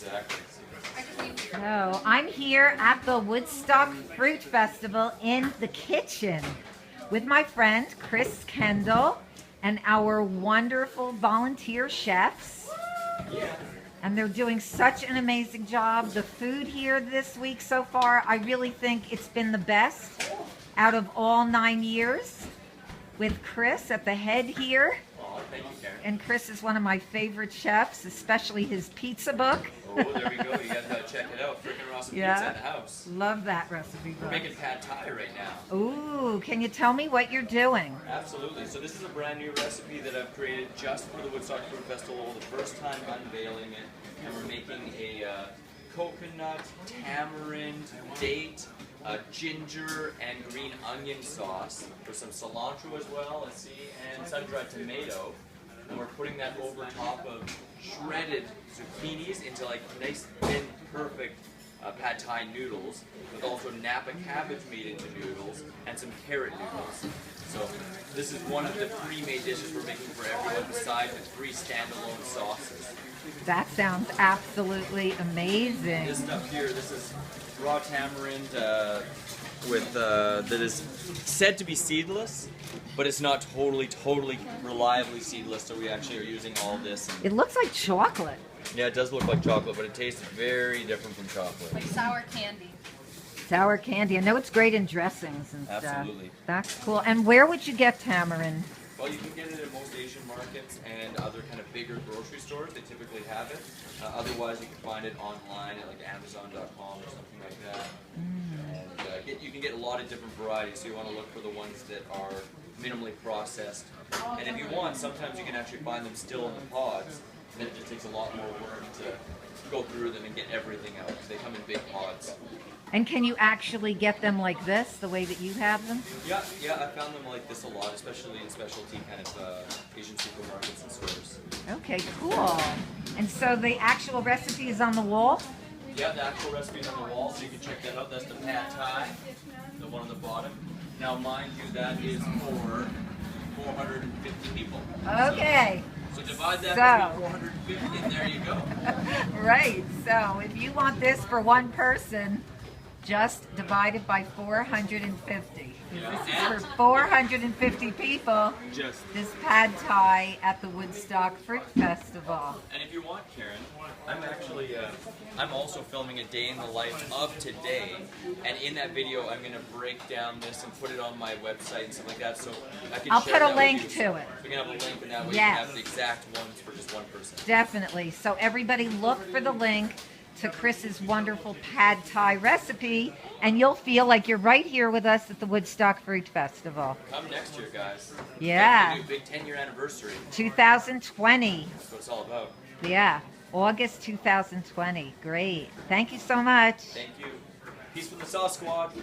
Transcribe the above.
Exactly. So I'm here at the Woodstock Fruit Festival in the kitchen with my friend Chris Kendall and our wonderful volunteer chefs. And they're doing such an amazing job. The food here this week so far, I really think it's been the best out of all 9 years, with Chris at the head here. Oh, thank you, Karen. And Chris is one of my favorite chefs, especially his pizza book. Oh, there we go. You got to check it out. Frickin' Rawsome pizza at the house. Love that recipe book. We're making pad thai right now. Ooh, can you tell me what you're doing? Absolutely. So this is a brand new recipe that I've created just for the Woodstock Fruit Festival. The first time unveiling it. And we're making a coconut, tamarind, date, ginger, and green onion sauce. There's some cilantro as well, let's see, and sun-dried tomato. And we're putting that over top of shredded zucchinis into like nice, thin, perfect pad thai noodles, with also Napa cabbage made into noodles, and some carrot noodles. So this is one of the pre-made dishes we're making for everyone, besides the 3 standalone sauces. That sounds absolutely amazing. This stuff here, this is raw tamarind that is said to be seedless, but it's not totally reliably seedless, so we actually are using all this. And it looks like chocolate. yeah, it does look like chocolate, but it tastes very different from chocolate. Like sour candy. Sour candy. I know it's great in dressings and stuff. Absolutely. That's cool. And where would you get tamarind? Well, you can get it at most Asian markets and other kind of bigger grocery stores. They typically have it. Otherwise, you can find it online at like Amazon.com or something like that. And you can get a lot of different varieties, so you want to look for the ones that are minimally processed. And if you want, sometimes you can actually find them still in the pods. Then it just takes a lot more work to go through them and get everything out, because they come in big pods. And can you actually get them like this, the way that you have them? Yeah, I found them like this a lot, especially in specialty kind of Asian supermarkets and stores. Okay, cool. And so the actual recipe is on the wall? Yeah, the actual recipe is on the wall, so you can check that out. That's the pad thai, the one on the bottom. Now, mind you, that is for 450 people. Okay. So divide that between 450, and there you go. Right. So if you want this for one person, just divide it by 450. Yeah. This is for 450 people. This pad thai at the Woodstock Fruit Festival. And if you want, Karen, I'm actually, I'm also filming a day in the life of today. And in that video, I'm going to break down this and put it on my website and stuff like that. So I can I'll share put a that link with you. to it. So we can have a link, and that way Yes. you can have the exact ones for just one person. Definitely. So everybody look for the link to Chris's wonderful pad thai recipe, and you'll feel like you're right here with us at the Woodstock Fruit Festival. Come next year, guys. Yeah. New big 10-year anniversary. 2020. That's what it's all about. Yeah. August 2020. Great. Thank you so much. Thank you. Peace with the Sauce Squad.